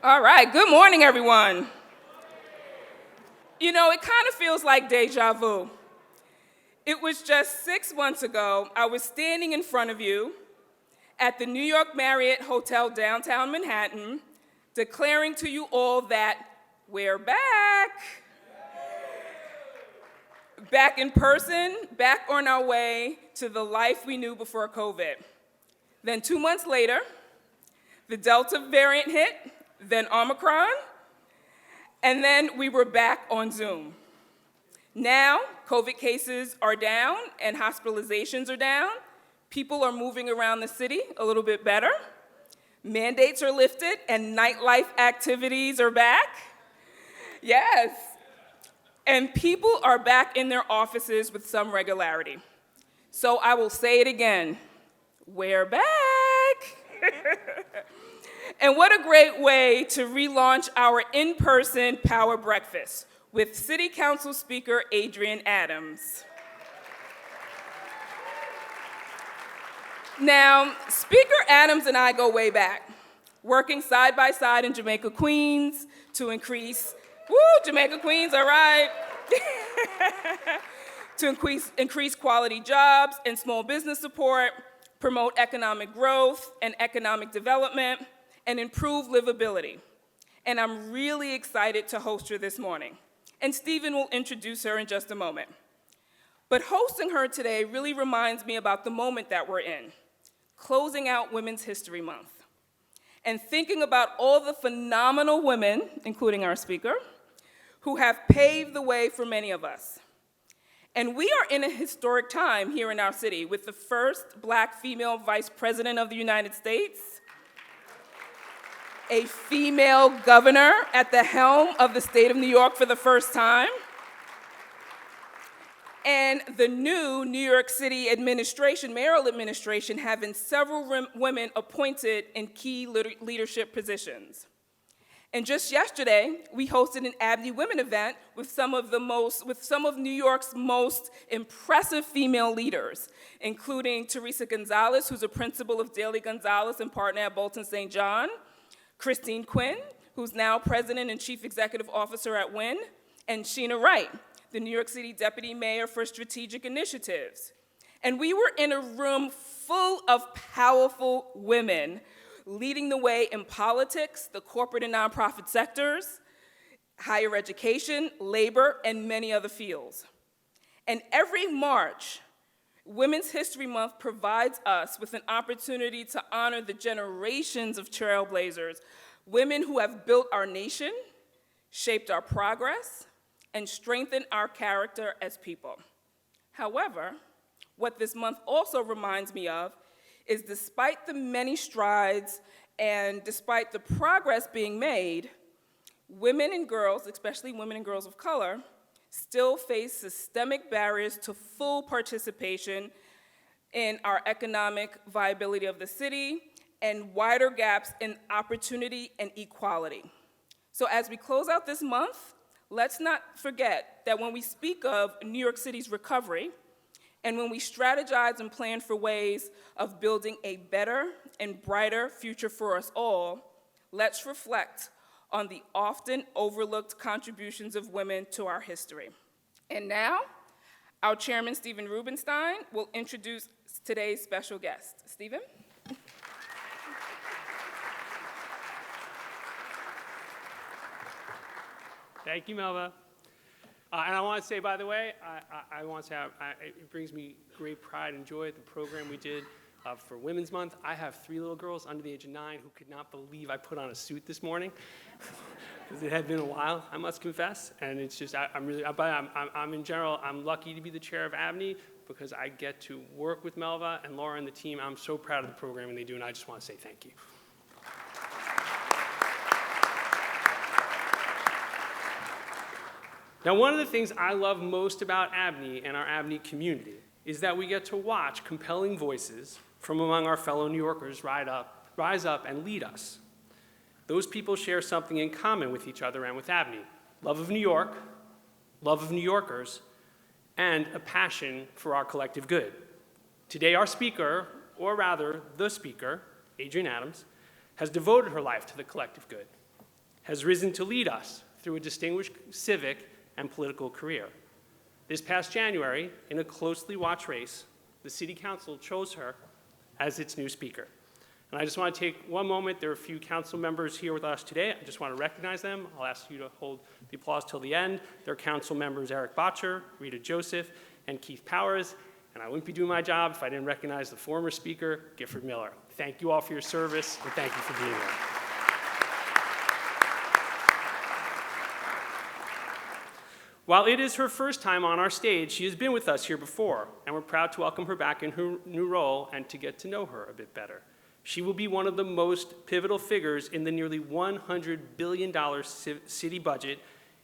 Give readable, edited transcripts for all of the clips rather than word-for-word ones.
All right, good morning, everyone. You know, it kind of feels like deja vu. It was just 6 months ago, I was standing in front of you at the New York Marriott Hotel downtown Manhattan, declaring to you all that we're back. Back in person, back on our way to the life we knew before COVID. Then 2 months later, the Delta variant hit, then Omicron, and then we were back on Zoom. Now, COVID cases are down and hospitalizations are down. People are moving around the city a little bit better. Mandates are lifted and nightlife activities are back. Yes. And people are back in their offices with some regularity. So I will say it again, we're back. And what a great way to relaunch our in-person Power Breakfast with City Council Speaker Adrienne Adams. Now, Speaker Adams and I go way back, working side by side in Jamaica, Queens to increase, Jamaica, Queens, all right, to increase quality jobs and small business support, promote economic growth and economic development, and improve livability. And I'm really excited to host her this morning. And Stephen will introduce her in just a moment. But hosting her today really reminds me about the moment that we're in, closing out Women's History Month, and thinking about all the phenomenal women, including our speaker, who have paved the way for many of us. And we are in a historic time here in our city with the first Black female Vice President of the United States, a female governor at the helm of the state of New York for the first time, and the new New York City administration, mayoral administration, having several women appointed in key leadership positions. And just yesterday, we hosted an ABNY Women event with some of New York's most impressive female leaders, including Teresa Gonzalez, who's a principal of Daly Gonzalez and partner at Bolton St. John, Christine Quinn, who's now president and chief executive officer at Wynn, and Sheena Wright, the New York City Deputy Mayor for Strategic Initiatives. And we were in a room full of powerful women leading the way in politics, the corporate and nonprofit sectors, higher education, labor, and many other fields. And every March, Women's History Month provides us with an opportunity to honor the generations of trailblazers, women who have built our nation, shaped our progress, and strengthened our character as people. However, what this month also reminds me of is despite the many strides and despite the progress being made, women and girls, especially women and girls of color, still face systemic barriers to full participation in our economic viability of the city and wider gaps in opportunity and equality. So as we close out this month, let's not forget that when we speak of New York City's recovery, and when we strategize and plan for ways of building a better and brighter future for us all, let's reflect on the often overlooked contributions of women to our history. And now, our chairman, Stephen Rubenstein, will introduce today's special guest. Stephen? Thank you, Melva. And I want to say, by the way, it brings me great pride and joy at the program we did for Women's Month. I have 3 little girls under the age of 9 who could not believe I put on a suit this morning because it had been a while, I must confess. And it's just, I'm in general, I'm lucky to be the chair of ABNY because I get to work with Melva and Laura and the team. I'm so proud of the programming they do, and I just want to say thank you. Now, one of the things I love most about ABNY and our ABNY community is that we get to watch compelling voices from among our fellow New Yorkers rise up and lead us. Those people share something in common with each other and with ABNY: love of New York, love of New Yorkers, and a passion for our collective good. Today, our speaker, or rather the speaker, Adrienne Adams, has devoted her life to the collective good. has risen to lead us through a distinguished civic and political career. This past January, in a closely watched race, the City Council chose her as its new speaker. And I just want to take one moment. There are a few council members here with us today. I just want to recognize them. I'll ask you to hold the applause till the end. There are council members Eric Botcher, Rita Joseph, and Keith Powers. And I wouldn't be doing my job if I didn't recognize the former speaker, Gifford Miller. Thank you all for your service, and thank you for being here. While it is her first time on our stage, she has been with us here before, and we're proud to welcome her back in her new role and to get to know her a bit better. She will be one of the most pivotal figures in the nearly $100 billion city budget,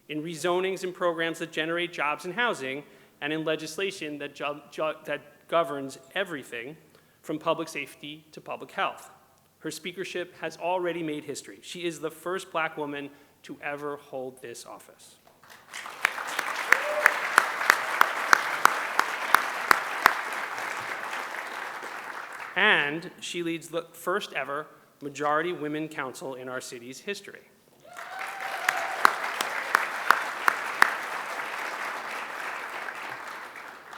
in rezonings and programs that generate jobs and housing, and in legislation that governs everything from public safety to public health. Her speakership has already made history. She is the first Black woman to ever hold this office. And she leads the first ever majority women council in our city's history.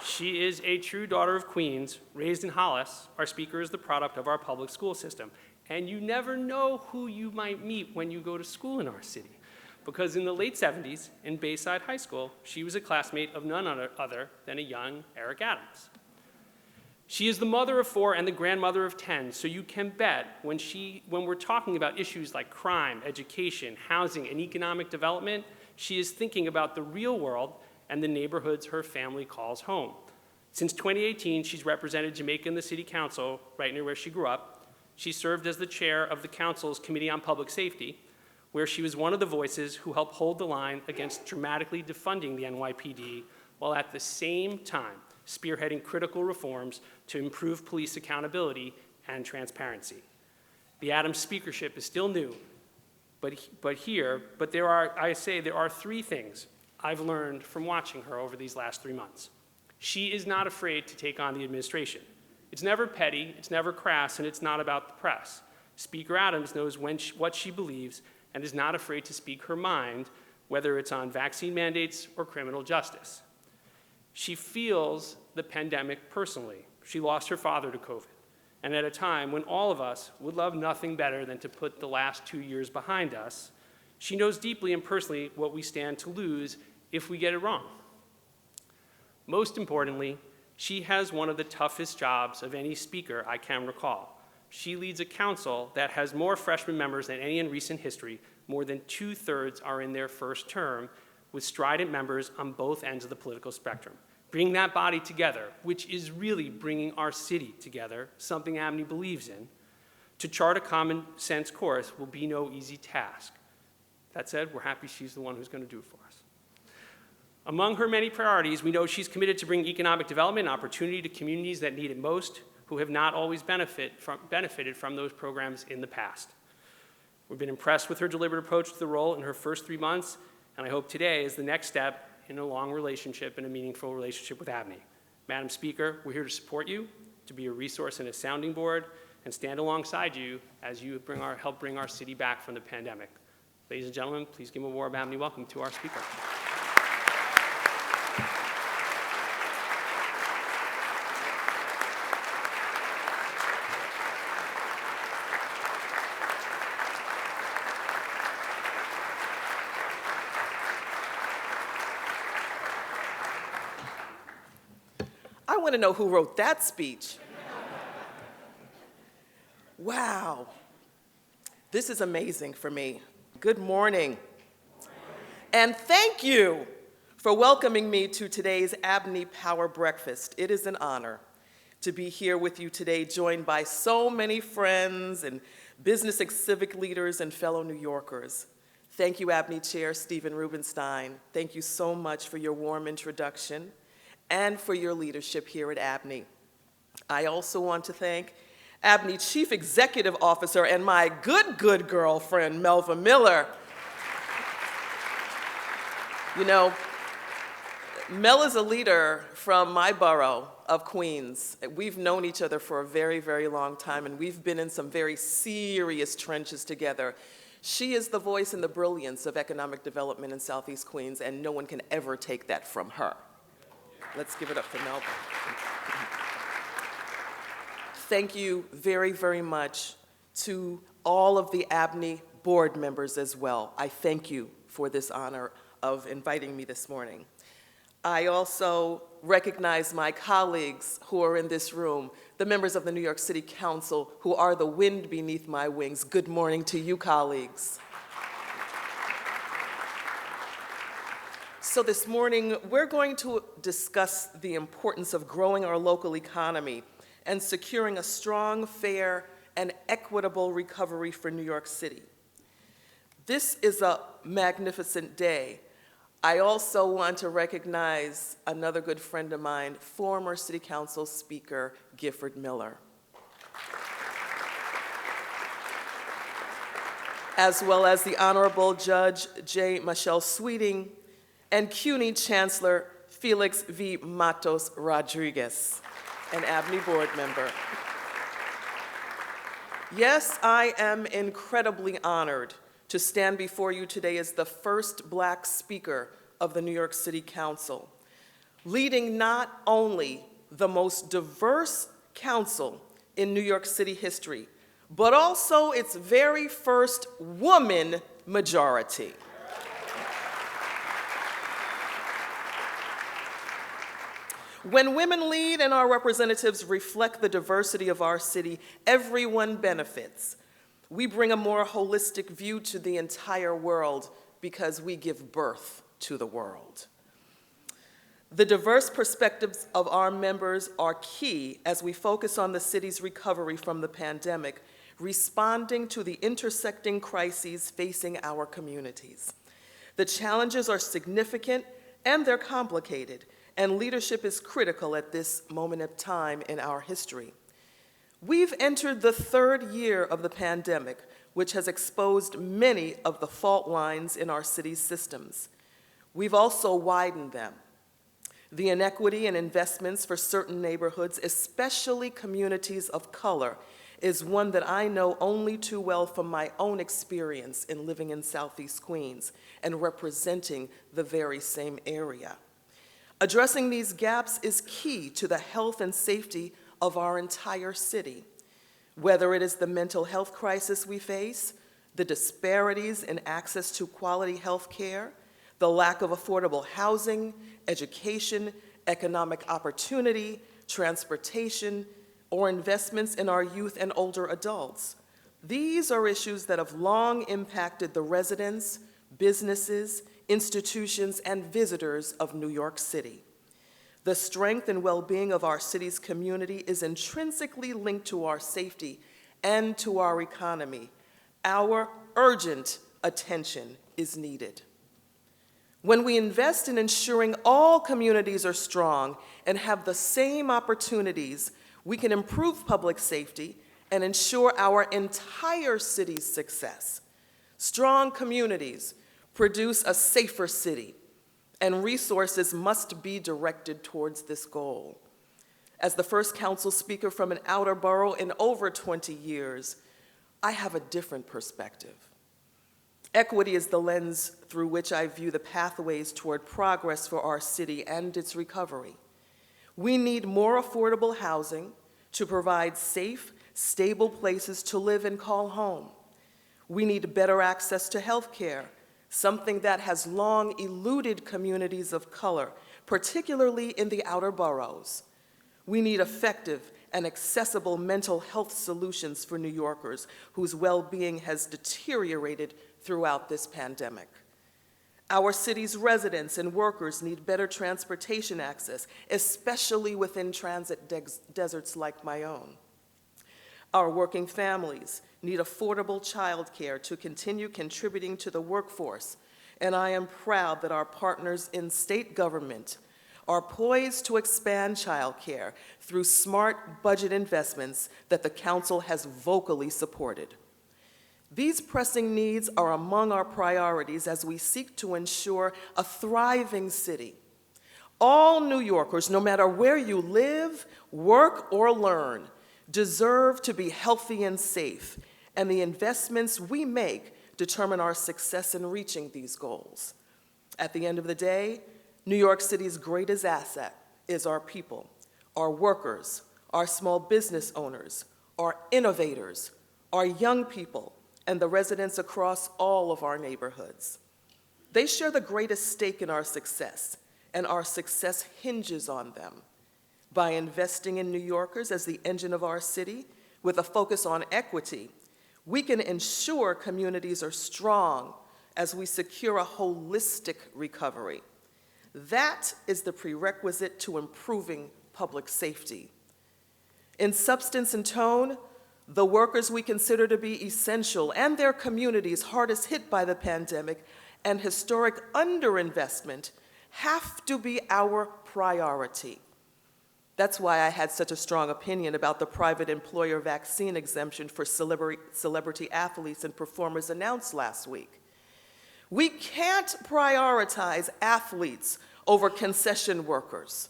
She is a true daughter of Queens, raised in Hollis. Our speaker is the product of our public school system. And you never know who you might meet when you go to school in our city. Because in the late 70s, in Bayside High School, she was a classmate of none other than a young Eric Adams. She is the mother of 4 and the grandmother of 10, so you can bet when we're talking about issues like crime, education, housing, and economic development, she is thinking about the real world and the neighborhoods her family calls home. Since 2018, she's represented Jamaica in the City Council, right near where she grew up. She served as the chair of the council's Committee on Public Safety, where she was one of the voices who helped hold the line against dramatically defunding the NYPD, while at the same time spearheading critical reforms to improve police accountability and transparency. The Adams speakership is still new, but there are 3 things I've learned from watching her over these last 3 months. She is not afraid to take on the administration. It's never petty, it's never crass, and it's not about the press. Speaker Adams knows what she believes and is not afraid to speak her mind, whether it's on vaccine mandates or criminal justice. She feels the pandemic personally. She lost her father to COVID, and at a time when all of us would love nothing better than to put the last 2 years behind us, she knows deeply and personally what we stand to lose if we get it wrong. Most importantly, she has one of the toughest jobs of any speaker I can recall. She leads a council that has more freshman members than any in recent history. More than 2/3 are in their first term, with strident members on both ends of the political spectrum. Bring that body together, which is really bringing our city together, something ABNY believes in, to chart a common sense course will be no easy task. That said, we're happy she's the one who's going to do it for us. Among her many priorities, we know she's committed to bring economic development and opportunity to communities that need it most, who have not always benefited from those programs in the past. We've been impressed with her deliberate approach to the role in her first 3 months, and I hope today is the next step in a long relationship and a meaningful relationship with ABNY. Madam Speaker, we're here to support you, to be a resource and a sounding board, and stand alongside you as you help bring our city back from the pandemic. Ladies and gentlemen, please give a warm ABNY welcome to our speaker. I want to know who wrote that speech. Wow. This is amazing for me. Good morning. And thank you for welcoming me to today's ABNY Power Breakfast. It is an honor to be here with you today, joined by so many friends and business and civic leaders and fellow New Yorkers. Thank you, ABNY Chair Stephen Rubenstein. Thank you so much for your warm introduction and for your leadership here at ABNY. I also want to thank ABNY Chief Executive Officer and my good girlfriend, Melva Miller. You know, Mel is a leader from my borough of Queens. We've known each other for a very long time, and we've been in some very serious trenches together. She is the voice and the brilliance of economic development in Southeast Queens, and no one can ever take that from her. Let's give it up for Melba. Thank you very, very much to all of the ABNY board members as well. I thank you for this honor of inviting me this morning. I also recognize my colleagues who are in this room, the members of the New York City Council who are the wind beneath my wings. Good morning to you, colleagues. So this morning, we're going to discuss the importance of growing our local economy and securing a strong, fair, and equitable recovery for New York City. This is a magnificent day. I also want to recognize another good friend of mine, former City Council Speaker Gifford Miller, as well as the Honorable Judge J. Michelle Sweeting and CUNY Chancellor Felix V. Matos Rodriguez, an ABNY board member. Yes, I am incredibly honored to stand before you today as the first Black Speaker of the New York City Council, leading not only the most diverse council in New York City history, but also its very first woman majority. When women lead and our representatives reflect the diversity of our city, everyone benefits. We bring a more holistic view to the entire world because we give birth to the world. The diverse perspectives of our members are key as we focus on the city's recovery from the pandemic, responding to the intersecting crises facing our communities. The challenges are significant and they're complicated, and leadership is critical at this moment of time in our history. We've entered the third year of the pandemic, which has exposed many of the fault lines in our city's systems. We've also widened them. The inequity in investments for certain neighborhoods, especially communities of color, is one that I know only too well from my own experience in living in Southeast Queens and representing the very same area. Addressing these gaps is key to the health and safety of our entire city. Whether it is the mental health crisis we face, the disparities in access to quality health care, the lack of affordable housing, education, economic opportunity, transportation, or investments in our youth and older adults. These are issues that have long impacted the residents, businesses, institutions, and visitors of New York City. The strength and well-being of our city's community is intrinsically linked to our safety and to our economy. Our urgent attention is needed. When we invest in ensuring all communities are strong and have the same opportunities, we can improve public safety and ensure our entire city's success. Strong communities produce a safer city, and resources must be directed towards this goal. As the first council speaker from an outer borough in over 20 years, I have a different perspective. Equity is the lens through which I view the pathways toward progress for our city and its recovery. We need more affordable housing to provide safe, stable places to live and call home. We need better access to health care, something that has long eluded communities of color, particularly in the outer boroughs. We need effective and accessible mental health solutions for New Yorkers whose well-being has deteriorated throughout this pandemic. Our city's residents and workers need better transportation access, especially within transit deserts like my own. Our working families need affordable childcare to continue contributing to the workforce, and I am proud that our partners in state government are poised to expand childcare through smart budget investments that the council has vocally supported. These pressing needs are among our priorities as we seek to ensure a thriving city. All New Yorkers, no matter where you live, work, or learn, deserve to be healthy and safe, and the investments we make determine our success in reaching these goals. At the end of the day, New York City's greatest asset is our people, our workers, our small business owners, our innovators, our young people, and the residents across all of our neighborhoods. They share the greatest stake in our success, and our success hinges on them. By investing in New Yorkers as the engine of our city, with a focus on equity, we can ensure communities are strong as we secure a holistic recovery. That is the prerequisite to improving public safety. In substance and tone, the workers we consider to be essential and their communities hardest hit by the pandemic and historic underinvestment have to be our priority. That's why I had such a strong opinion about the private employer vaccine exemption for celebrity athletes and performers announced last week. We can't prioritize athletes over concession workers.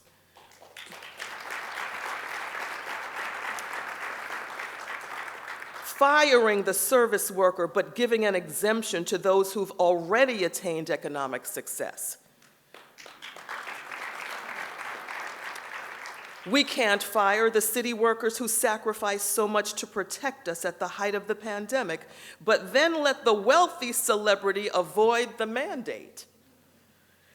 Firing the service worker but giving an exemption to those who've already attained economic success. We can't fire the city workers who sacrificed so much to protect us at the height of the pandemic, but then let the wealthy celebrity avoid the mandate.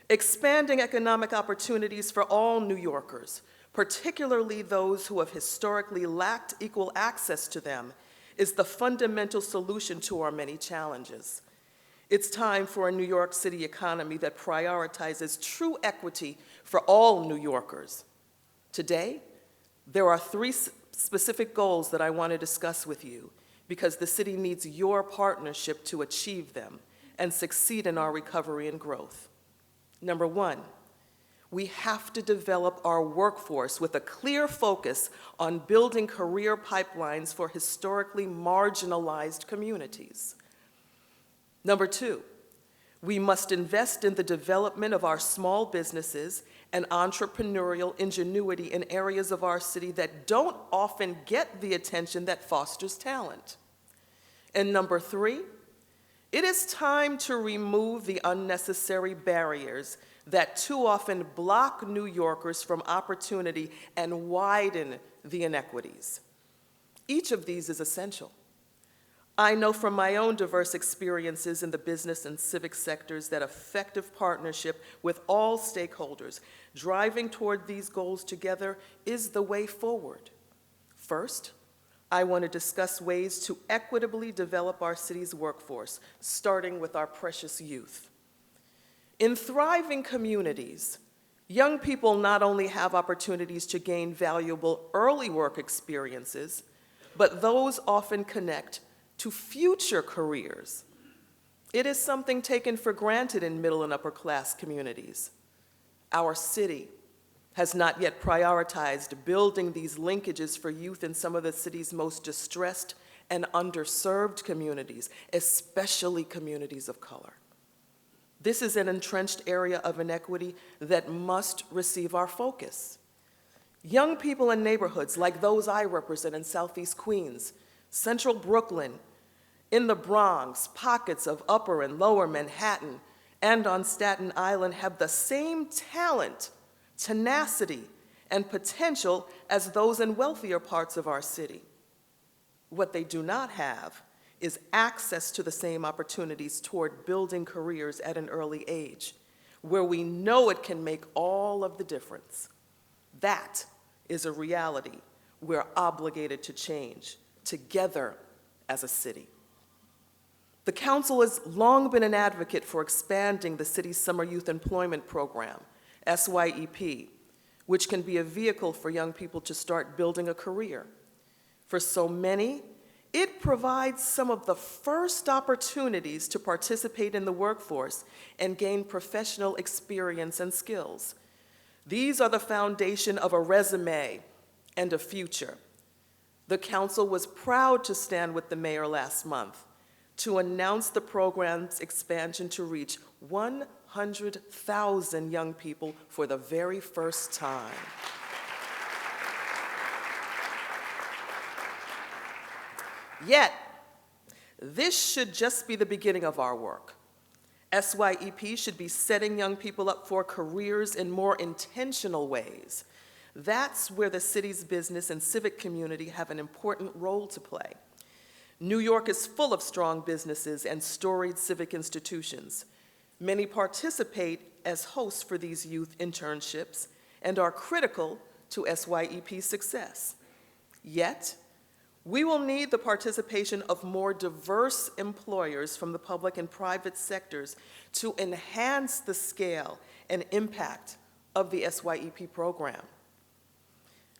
Expanding economic opportunities for all New Yorkers, particularly those who have historically lacked equal access to them, is the fundamental solution to our many challenges. It's time for a New York City economy that prioritizes true equity for all New Yorkers. Today, there are 3 specific goals that I want to discuss with you because the city needs your partnership to achieve them and succeed in our recovery and growth. Number 1, we have to develop our workforce with a clear focus on building career pipelines for historically marginalized communities. Number 2, we must invest in the development of our small businesses and entrepreneurial ingenuity in areas of our city that don't often get the attention that fosters talent. And number 3, it is time to remove the unnecessary barriers that too often block New Yorkers from opportunity and widen the inequities. Each of these is essential. I know from my own diverse experiences in the business and civic sectors that effective partnership with all stakeholders driving toward these goals together is the way forward. First, I want to discuss ways to equitably develop our city's workforce, starting with our precious youth. In thriving communities, young people not only have opportunities to gain valuable early work experiences, but those often connect to future careers. It is something taken for granted in middle and upper class communities. Our city has not yet prioritized building these linkages for youth in some of the city's most distressed and underserved communities, especially communities of color. This is an entrenched area of inequity that must receive our focus. Young people in neighborhoods like those I represent in Southeast Queens, Central Brooklyn, in the Bronx, pockets of Upper and Lower Manhattan, and on Staten Island have the same talent, tenacity, and potential as those in wealthier parts of our city. What they do not have is access to the same opportunities toward building careers at an early age, where we know it can make all of the difference. That is a reality we're obligated to change together as a city. The council has long been an advocate for expanding the city's Summer Youth Employment Program, SYEP, which can be a vehicle for young people to start building a career. For so many, it provides some of the first opportunities to participate in the workforce and gain professional experience and skills. These are the foundation of a resume and a future. The council was proud to stand with the mayor last month to announce the program's expansion to reach 100,000 young people for the very first time. Yet, This should just be the beginning of our work. SYEP should be setting young people up for careers in more intentional ways. That's where the city's business and civic community have an important role to play. New York is full of strong businesses and storied civic institutions. Many participate as hosts for these youth internships and are critical to SYEP's success. Yet, we will need the participation of more diverse employers from the public and private sectors to enhance the scale and impact of the SYEP program.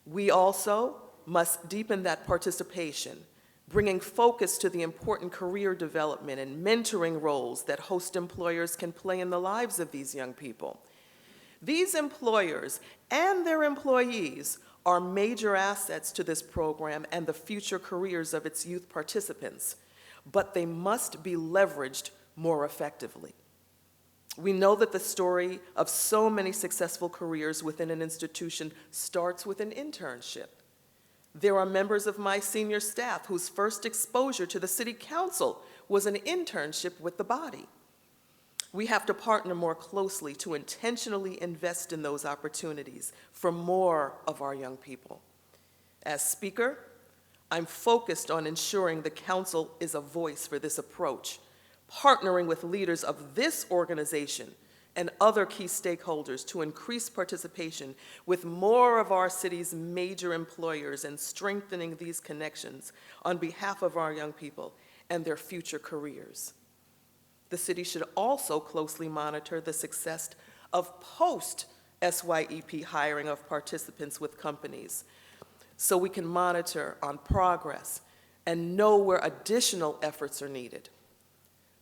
We also must deepen that participation, bringing focus to the important career development and mentoring roles that host employers can play in the lives of these young people. These employers and their employees are major assets to this program and the future careers of its youth participants, but they must be leveraged more effectively. We know that the story of so many successful careers within an institution starts with an internship. There are members of my senior staff whose first exposure to the city council was an internship with the body. We have to partner more closely to intentionally invest in those opportunities for more of our young people. As Speaker, I'm focused on ensuring the Council is a voice for this approach, partnering with leaders of this organization and other key stakeholders to increase participation with more of our city's major employers and strengthening these connections on behalf of our young people and their future careers. The city should also closely monitor the success of post-SYEP hiring of participants with companies, so we can monitor on progress and know where additional efforts are needed.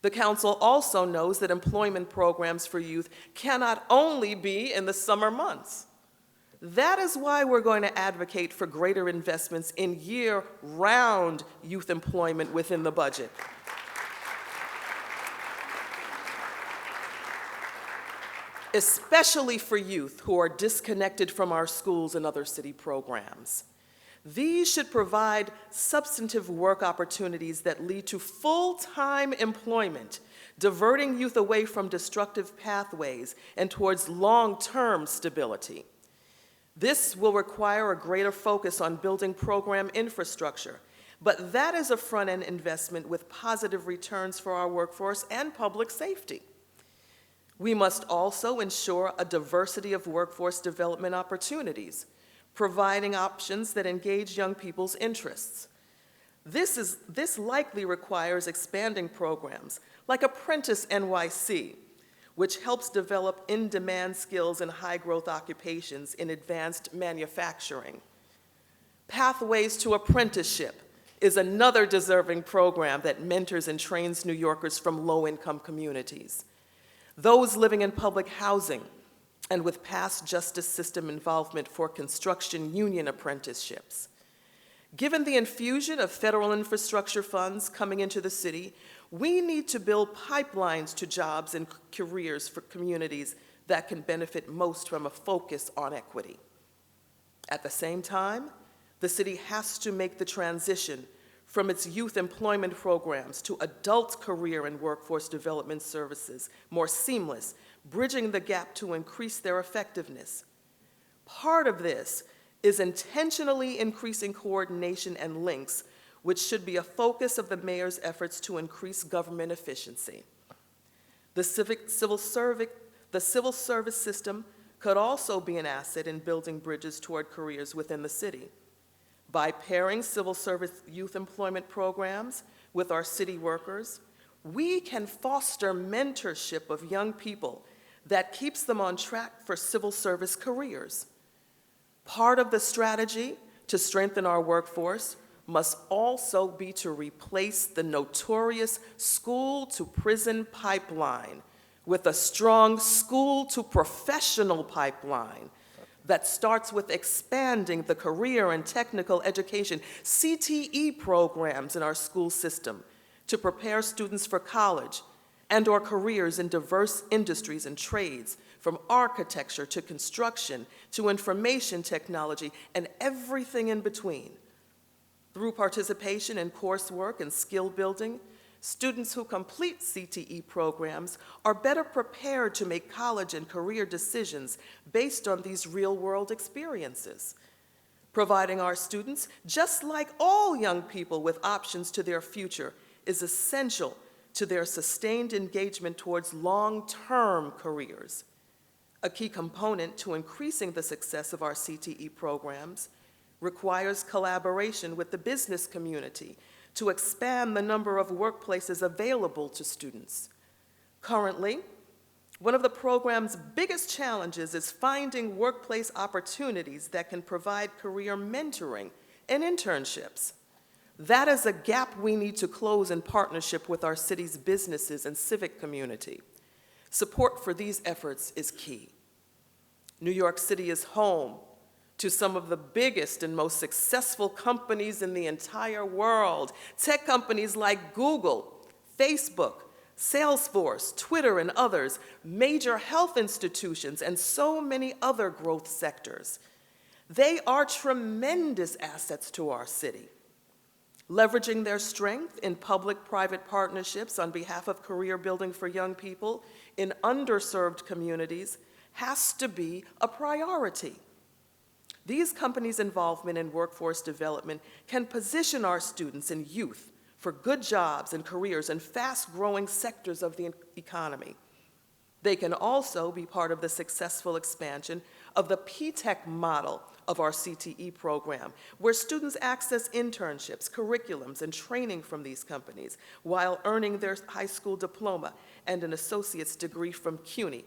The Council also knows that employment programs for youth cannot only be in the summer months. That is why we're going to advocate for greater investments in year-round youth employment within the budget. Especially for youth who are disconnected from our schools and other city programs. These should provide substantive work opportunities that lead to full-time employment, diverting youth away from destructive pathways and towards long-term stability. This will require a greater focus on building program infrastructure, but that is a front-end investment with positive returns for our workforce and public safety. We must also ensure a diversity of workforce development opportunities, providing options that engage young people's interests. This likely requires expanding programs like Apprentice NYC, which helps develop in-demand skills in high-growth occupations in advanced manufacturing. Pathways to Apprenticeship is another deserving program that mentors and trains New Yorkers from low-income communities. Those living in public housing and with past justice system involvement for construction union apprenticeships. Given the infusion of federal infrastructure funds coming into the city, we need to build pipelines to jobs and careers for communities that can benefit most from a focus on equity. At the same time, the city has to make the transition from its youth employment programs to adult career and workforce development services more seamless, bridging the gap to increase their effectiveness. Part of this is intentionally increasing coordination and links, which should be a focus of the mayor's efforts to increase government efficiency. The civil service system could also be an asset in building bridges toward careers within the city. By pairing civil service youth employment programs with our city workers, we can foster mentorship of young people that keeps them on track for civil service careers. Part of the strategy to strengthen our workforce must also be to replace the notorious school-to-prison pipeline with a strong school-to-professional pipeline that starts with expanding the career and technical education CTE programs in our school system to prepare students for college and/or careers in diverse industries and trades, from architecture to construction to information technology and everything in between. Through participation in coursework and skill building, Students who complete CTE programs are better prepared to make college and career decisions based on these real-world experiences. Providing our students, just like all young people with options to their future, is essential to their sustained engagement towards long-term careers. A key component to increasing the success of our CTE programs requires collaboration with the business community to expand the number of workplaces available to students. Currently, one of the program's biggest challenges is finding workplace opportunities that can provide career mentoring and internships. That is a gap we need to close in partnership with our city's businesses and civic community. Support for these efforts is key. New York City is home to some of the biggest and most successful companies in the entire world. Tech companies like Google, Facebook, Salesforce, Twitter, and others, major health institutions, and so many other growth sectors. They are tremendous assets to our city. Leveraging their strength in public-private partnerships on behalf of career building for young people in underserved communities has to be a priority. These companies' involvement in workforce development can position our students and youth for good jobs and careers in fast-growing sectors of the economy. They can also be part of the successful expansion of the P-TECH model of our CTE program, where students access internships, curriculums, and training from these companies while earning their high school diploma and an associate's degree from CUNY.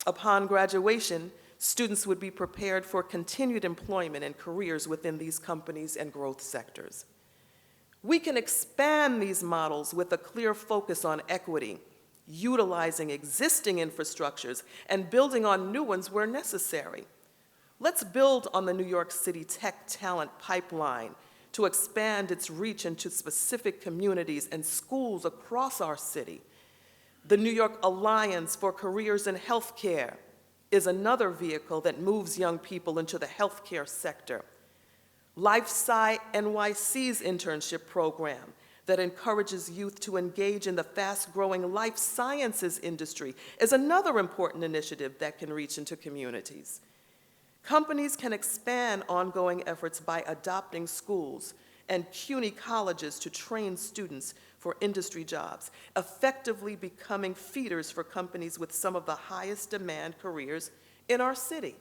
Upon graduation, students would be prepared for continued employment and careers within these companies and growth sectors. We can expand these models with a clear focus on equity, utilizing existing infrastructures and building on new ones where necessary. Let's build on the New York City Tech Talent Pipeline to expand its reach into specific communities and schools across our city. The New York Alliance for Careers in Healthcare is another vehicle that moves young people into the healthcare sector. LifeSci NYC's internship program that encourages youth to engage in the fast-growing life sciences industry is another important initiative that can reach into communities. Companies can expand ongoing efforts by adopting schools and CUNY colleges to train students for industry jobs, effectively becoming feeders for companies with some of the highest demand careers in our city.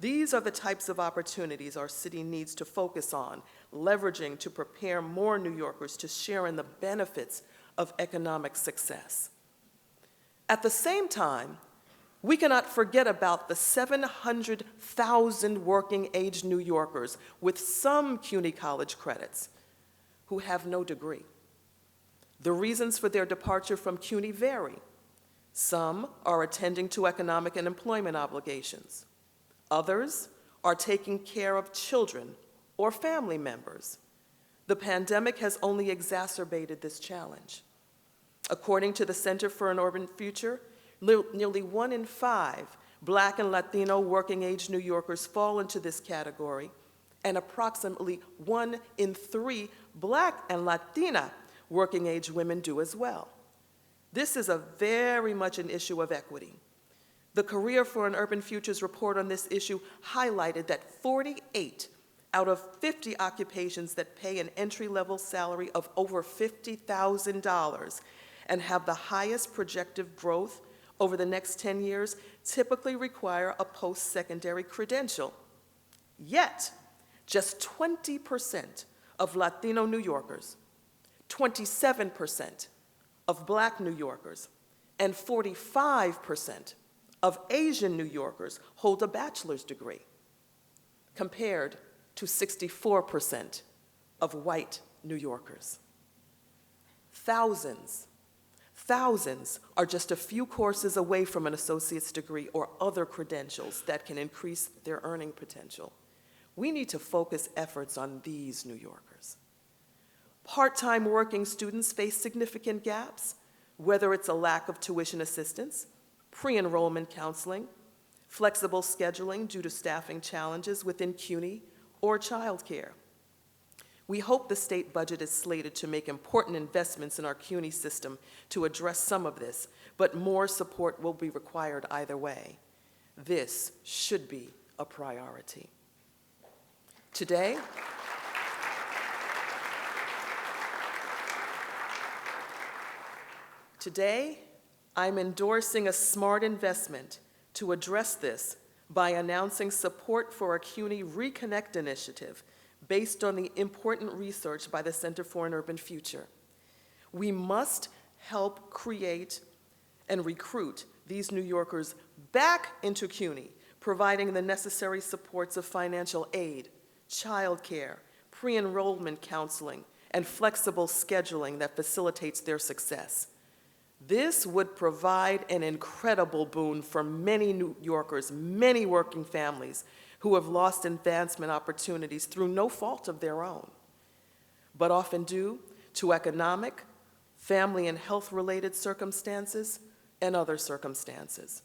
These are the types of opportunities our city needs to focus on, leveraging to prepare more New Yorkers to share in the benefits of economic success. At the same time, we cannot forget about the 700,000 working-age New Yorkers with some CUNY college credits who have no degree. The reasons for their departure from CUNY vary. Some are attending to economic and employment obligations. Others are taking care of children or family members. The pandemic has only exacerbated this challenge. According to the Center for an Urban Future, nearly 1 in 5 Black and Latino working-age New Yorkers fall into this category, and approximately 1 in 3 Black and Latina working-age women do as well. This is very much an issue of equity. The Career for an Urban Futures report on this issue highlighted that 48 out of 50 occupations that pay an entry-level salary of over $50,000 and have the highest projected growth over the next 10 years typically require a post-secondary credential. Yet, just 20% of Latino New Yorkers, 27% of Black New Yorkers, and 45% of Asian New Yorkers hold a bachelor's degree, compared to 64% of white New Yorkers. Thousands are just a few courses away from an associate's degree or other credentials that can increase their earning potential. We need to focus efforts on these New Yorkers. Part-time working students face significant gaps, whether it's a lack of tuition assistance, pre-enrollment counseling, flexible scheduling due to staffing challenges within CUNY, or childcare. We hope the state budget is slated to make important investments in our CUNY system to address some of this, but more support will be required either way. This should be a priority. Today, I'm endorsing a smart investment to address this by announcing support for a CUNY Reconnect initiative based on the important research by the Center for an Urban Future. We must help create and recruit these New Yorkers back into CUNY, providing the necessary supports of financial aid, childcare, pre-enrollment counseling, and flexible scheduling that facilitates their success. This would provide an incredible boon for many New Yorkers, many working families who have lost advancement opportunities through no fault of their own, but often due to economic, family and health-related circumstances, and other circumstances.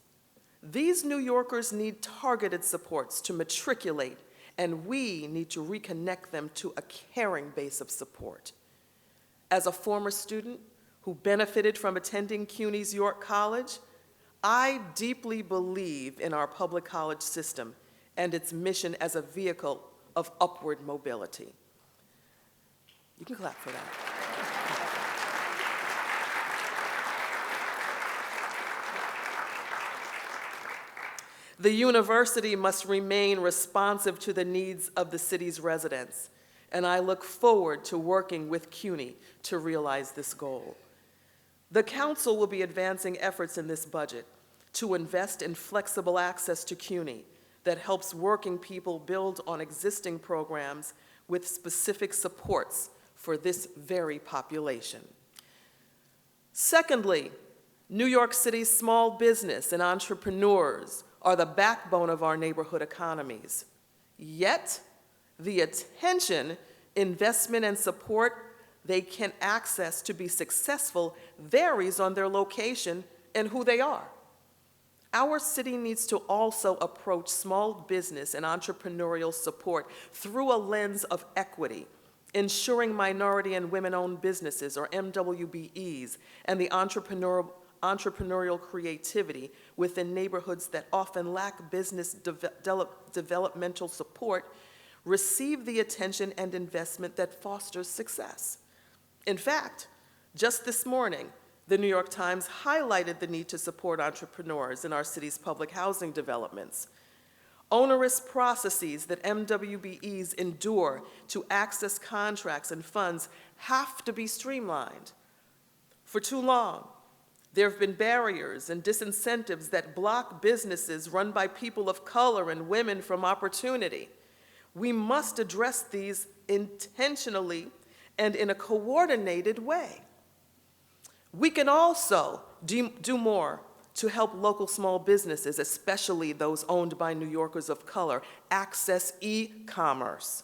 These New Yorkers need targeted supports to matriculate, and we need to reconnect them to a caring base of support. As a former student who benefited from attending CUNY's York College, I deeply believe in our public college system and its mission as a vehicle of upward mobility. You can clap for that. The university must remain responsive to the needs of the city's residents, and I look forward to working with CUNY to realize this goal. The council will be advancing efforts in this budget to invest in flexible access to CUNY that helps working people build on existing programs with specific supports for this very population. Secondly, New York City's small business and entrepreneurs are the backbone of our neighborhood economies. Yet, the attention, investment, and support they can access to be successful varies on their location and who they are. Our city needs to also approach small business and entrepreneurial support through a lens of equity, ensuring minority and women-owned businesses, or MWBEs, and the entrepreneurial creativity within neighborhoods that often lack business developmental support receive the attention and investment that fosters success. In fact, just this morning, the New York Times highlighted the need to support entrepreneurs in our city's public housing developments. Onerous processes that MWBEs endure to access contracts and funds have to be streamlined. For too long, there have been barriers and disincentives that block businesses run by people of color and women from opportunity. We must address these intentionally and in a coordinated way. We can also do more to help local small businesses, especially those owned by New Yorkers of color, access e-commerce.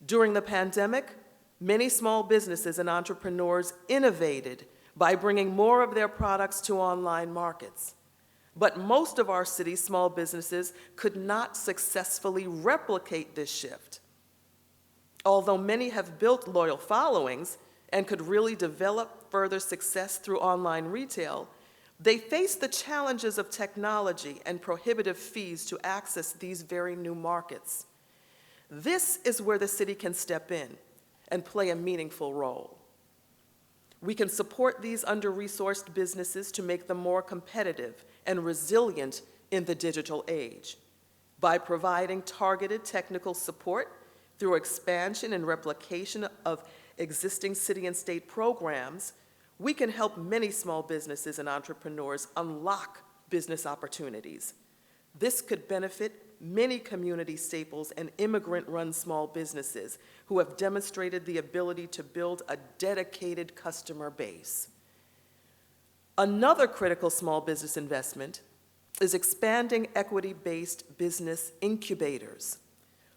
During the pandemic, many small businesses and entrepreneurs innovated by bringing more of their products to online markets. But most of our city's small businesses could not successfully replicate this shift. Although many have built loyal followings and could really develop further success through online retail, they face the challenges of technology and prohibitive fees to access these very new markets. This is where the city can step in and play a meaningful role. We can support these under-resourced businesses to make them more competitive and resilient in the digital age by providing targeted technical support through expansion and replication of existing city and state programs. We can help many small businesses and entrepreneurs unlock business opportunities. This could benefit many community staples and immigrant-run small businesses who have demonstrated the ability to build a dedicated customer base. Another critical small business investment is expanding equity-based business incubators,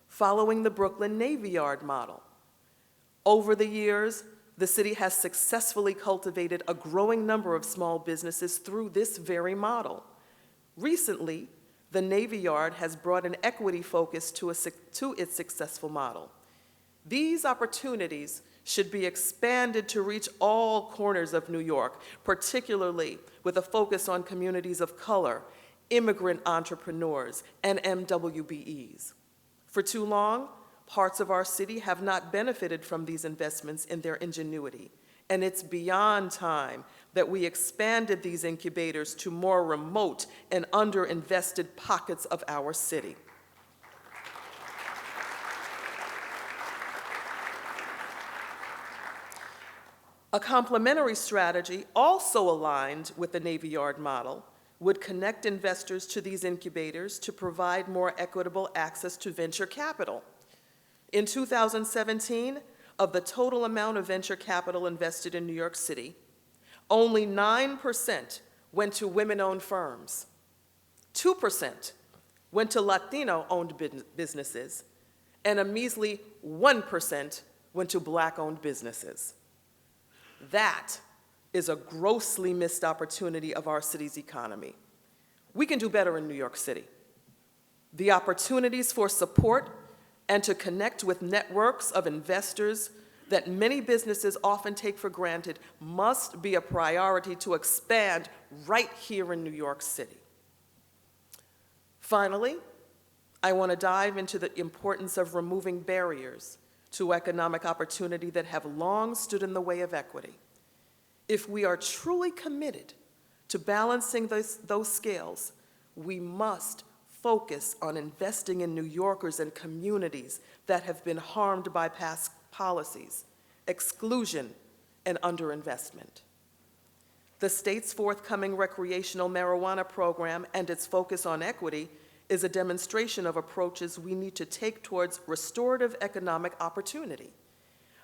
following the Brooklyn Navy Yard model. Over the years, the city has successfully cultivated a growing number of small businesses through this very model. Recently, the Navy Yard has brought an equity focus to its successful model. These opportunities should be expanded to reach all corners of New York, particularly with a focus on communities of color, immigrant entrepreneurs, and MWBEs. For too long, parts of our city have not benefited from these investments in their ingenuity, and it's beyond time that we expanded these incubators to more remote and underinvested pockets of our city. A complementary strategy, also aligned with the Navy Yard model, would connect investors to these incubators to provide more equitable access to venture capital. In 2017, of the total amount of venture capital invested in New York City, only 9% went to women-owned firms, 2% went to Latino-owned businesses, and a measly 1% went to Black-owned businesses. That is a grossly missed opportunity of our city's economy. We can do better in New York City. The opportunities for support and to connect with networks of investors that many businesses often take for granted must be a priority to expand right here in New York City. Finally, I want to dive into the importance of removing barriers to economic opportunity that have long stood in the way of equity. If we are truly committed to balancing those scales, we must focus on investing in New Yorkers and communities that have been harmed by past policies, exclusion, and underinvestment. The state's forthcoming recreational marijuana program and its focus on equity is a demonstration of approaches we need to take towards restorative economic opportunity.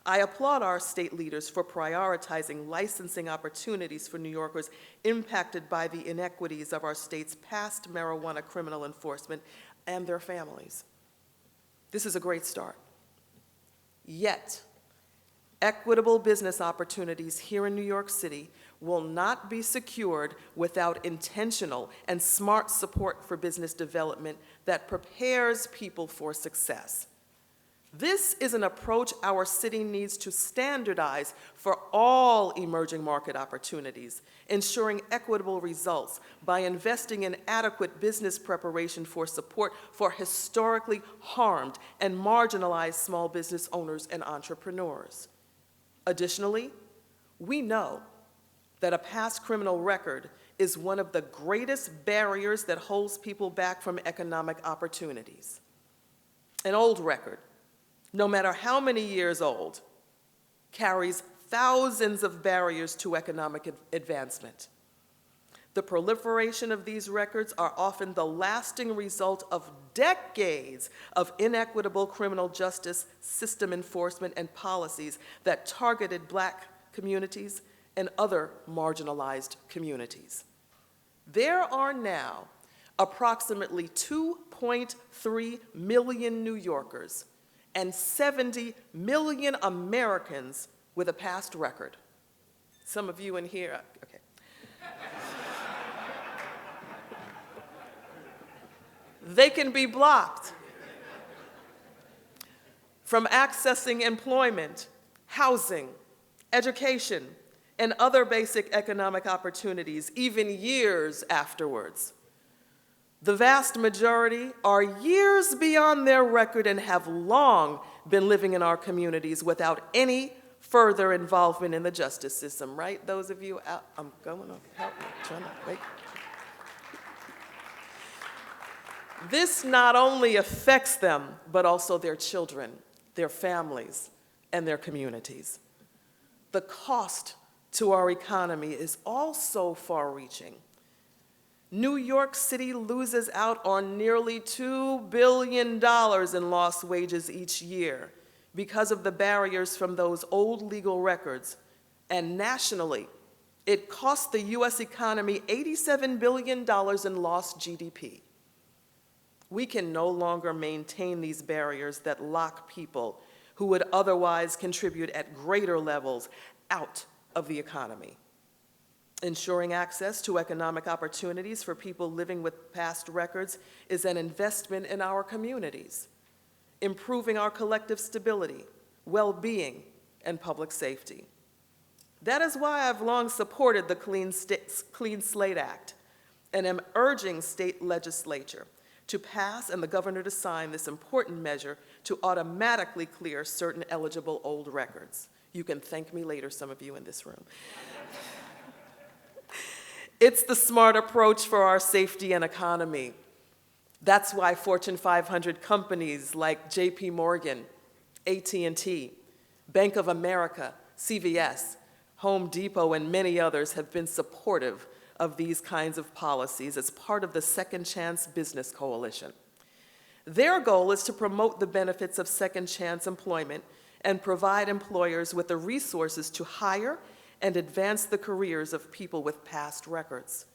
I applaud our state leaders for prioritizing licensing opportunities for New Yorkers impacted by the inequities of our state's past marijuana criminal enforcement and their families. This is a great start. Yet, equitable business opportunities here in New York City will not be secured without intentional and smart support for business development that prepares people for success. This is an approach our city needs to standardize for all emerging market opportunities, ensuring equitable results by investing in adequate business preparation for support for historically harmed and marginalized small business owners and entrepreneurs. Additionally, we know that a past criminal record is one of the greatest barriers that holds people back from economic opportunities. An old record, no matter how many years old, carries thousands of barriers to economic advancement. The proliferation of these records are often the lasting result of decades of inequitable criminal justice system enforcement and policies that targeted Black communities and other marginalized communities. There are now approximately 2.3 million New Yorkers and 70 million Americans with a past record. Some of you in here, okay. They can be blocked from accessing employment, housing, education, and other basic economic opportunities, even years afterwards. The vast majority are years beyond their record and have long been living in our communities without any further involvement in the justice system, right? Those of you out, I'm going to help me, trying to wait. This not only affects them, but also their children, their families, and their communities. The cost to our economy is also far-reaching. New York City loses out on nearly $2 billion in lost wages each year because of the barriers from those old legal records. And nationally, it costs the U.S. economy $87 billion in lost GDP. We can no longer maintain these barriers that lock people who would otherwise contribute at greater levels out of the economy. Ensuring access to economic opportunities for people living with past records is an investment in our communities. Improving our collective stability, well-being, and public safety. That is why I've long supported the Clean Slate Act and am urging state legislature to pass and the governor to sign this important measure to automatically clear certain eligible old records. You can thank me later, some of you in this room. It's the smart approach for our safety and economy. That's why Fortune 500 companies like JP Morgan, AT&T, Bank of America, CVS, Home Depot, and many others have been supportive of these kinds of policies as part of the Second Chance Business Coalition. Their goal is to promote the benefits of second chance employment and provide employers with the resources to hire and advance the careers of people with past records.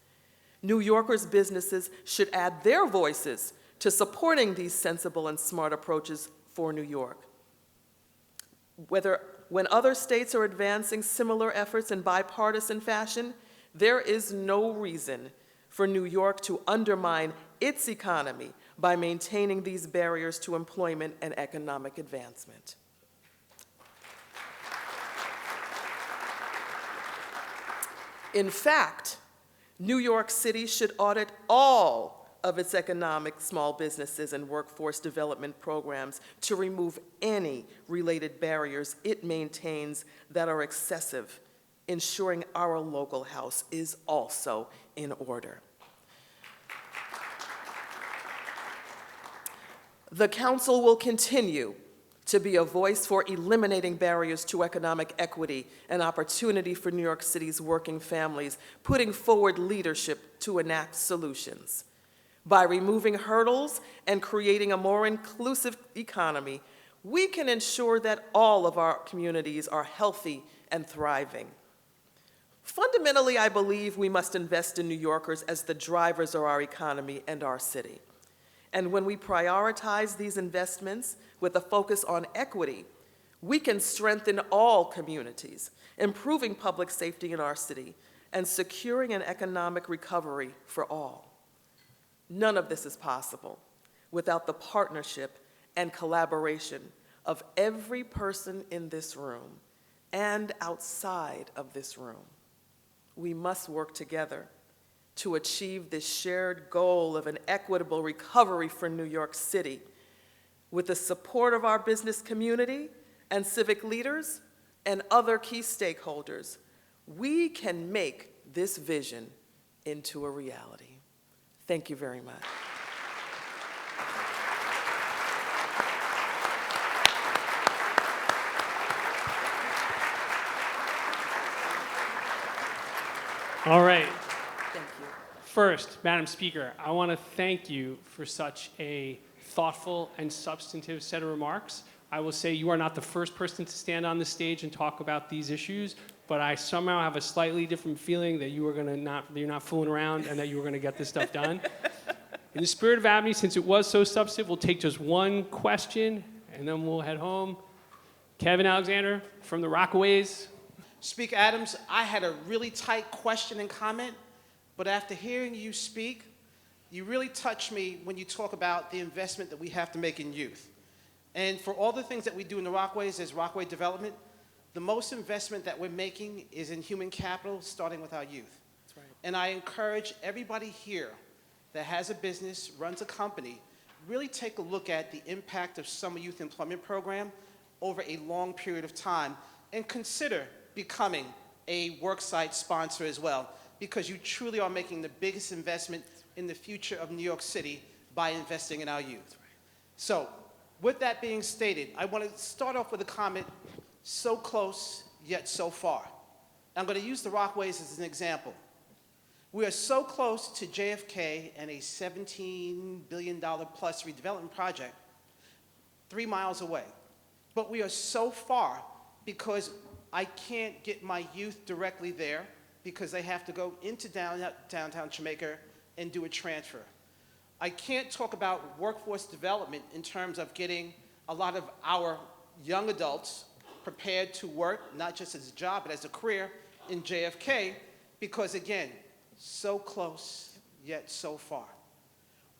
New Yorkers' businesses should add their voices to supporting these sensible and smart approaches for New York. When other states are advancing similar efforts in bipartisan fashion, there is no reason for New York to undermine its economy by maintaining these barriers to employment and economic advancement. In fact, New York City should audit all of its economic small businesses and workforce development programs to remove any related barriers it maintains that are excessive, ensuring our local house is also in order. The council will continue to be a voice for eliminating barriers to economic equity and opportunity for New York City's working families, putting forward leadership to enact solutions. By removing hurdles and creating a more inclusive economy, we can ensure that all of our communities are healthy and thriving. Fundamentally, I believe we must invest in New Yorkers as the drivers of our economy and our city. And when we prioritize these investments with a focus on equity, we can strengthen all communities, improving public safety in our city, and securing an economic recovery for all. None of this is possible without the partnership and collaboration of every person in this room and outside of this room. We must work together to achieve this shared goal of an equitable recovery for New York City. With the support of our business community and civic leaders and other key stakeholders, we can make this vision into a reality. Thank you very much. All right. Thank you. First, Madam Speaker, I want to thank you for such a thoughtful and substantive set of remarks. I will say you are not the first person to stand on the stage and talk about these issues, but I somehow have a slightly different feeling that you're not fooling around and that you were going to get this stuff done. In the spirit of ABNY, since it was so substantive, we'll take just one question and then we'll head home. Kevin Alexander from the Rockaways. Speaker Adams, I had a really tight question and comment, but after hearing you speak, you really touched me when you talk about the investment that we have to make in youth. And for all the things that we do in the Rockaways as Rockaway development, the most investment that we're making is in human capital, starting with our youth. That's right. And I encourage everybody here that has a business, runs a company, really take a look at the impact of Summer Youth Employment Program over a long period of time and consider becoming a worksite sponsor as well, because you truly are making the biggest investment in the future of New York City by investing in our youth. So, with that being stated, I want to start off with a comment, so close yet so far. I'm going to use the Rockaways as an example. We are so close to JFK and a $17 billion plus redevelopment project 3 miles away. But we are so far because I can't get my youth directly there because they have to go into downtown Jamaica and do a transfer. I can't talk about workforce development in terms of getting a lot of our young adults prepared to work, not just as a job, but as a career in JFK, because again, so close, yet so far.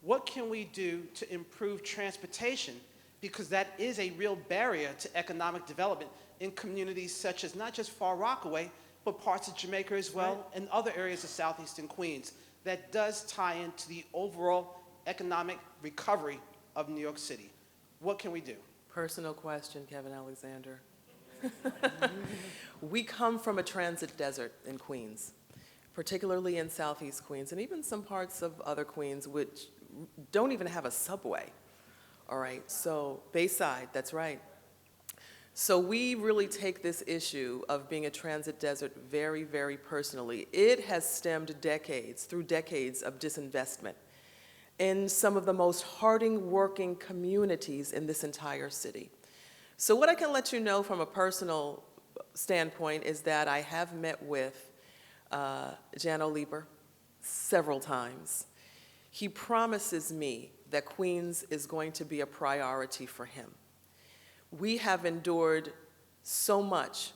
What can we do to improve transportation because that is a real barrier to economic development in communities such as not just Far Rockaway, but parts of Jamaica as well, and other areas of southeastern Queens. That does tie into the overall economic recovery of New York City. What can we do? Personal question, Kevin Alexander. We come from a transit desert in Queens, particularly in southeast Queens, and even some parts of other Queens which don't even have a subway. All right, so Bayside, that's right. So we really take this issue of being a transit desert very, very personally. It has stemmed through decades of disinvestment in some of the most hardworking communities in this entire city. So what I can let you know from a personal standpoint is that I have met with Jano Lieber several times. He promises me that Queens is going to be a priority for him. We have endured so much.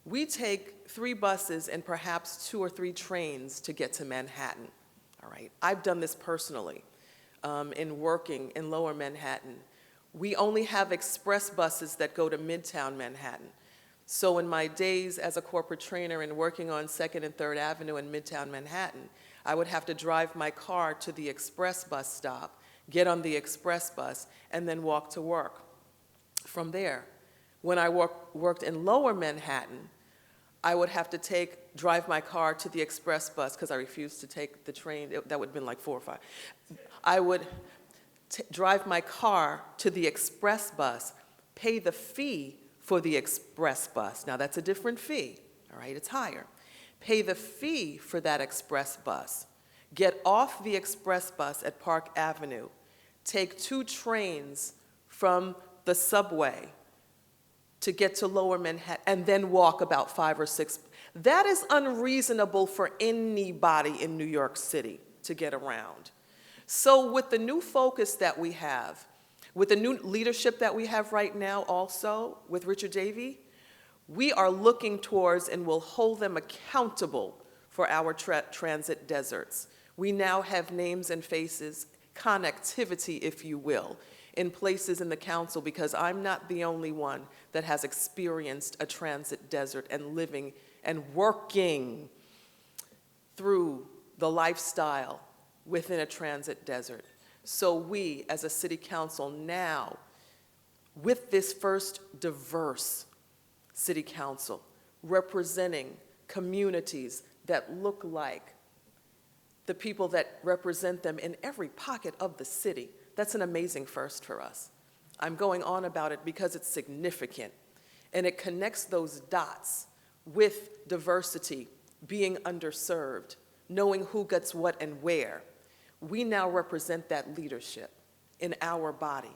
We take 3 buses and perhaps 2 or 3 trains to get to Manhattan, all right? I've done this personally in working in Lower Manhattan. We only have express buses that go to Midtown Manhattan. So in my days as a corporate trainer and working on 2nd and 3rd Avenue in Midtown Manhattan, I would have to drive my car to the express bus stop, get on the express bus, and then walk to work. From there, when I worked in Lower Manhattan, I would have to drive my car to the express bus because I refused to take the train. That would have been like 4 or 5. I would drive my car to the express bus, pay the fee for the express bus. Now that's a different fee, all right, it's higher. Pay the fee for that express bus, get off the express bus at Park Avenue, take 2 trains from the subway to get to Lower Manhattan, and then walk about 5 or 6. That is unreasonable for anybody in New York City to get around. So with the new focus that we have, with the new leadership that we have right now also with Richard Davey, we are looking towards and will hold them accountable for our transit deserts. We now have names and faces, connectivity, if you will, in places in the council, because I'm not the only one that has experienced a transit desert and living and working through the lifestyle within a transit desert. So we, as a city council now, with this first diverse city council, representing communities that look like the people that represent them in every pocket of the city, that's an amazing first for us. I'm going on about it because it's significant, and it connects those dots with diversity, being underserved, knowing who gets what and where. We now represent that leadership in our body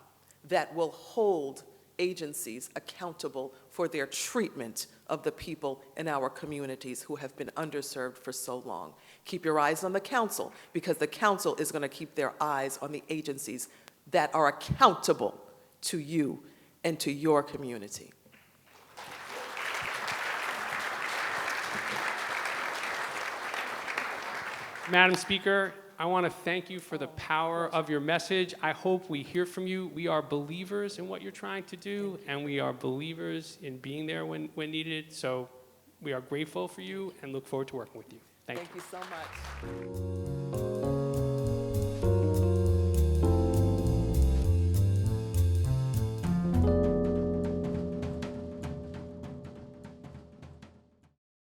that will hold agencies accountable for their treatment of the people in our communities who have been underserved for so long. Keep your eyes on the council, because the council is going to keep their eyes on the agencies that are accountable to you and to your community. Madam Speaker, I want to thank you for the power of your message. I hope we hear from you. We are believers in what you're trying to do, and we are believers in being there when needed. So we are grateful for you and look forward to working with you. Thank you. Thank you so much.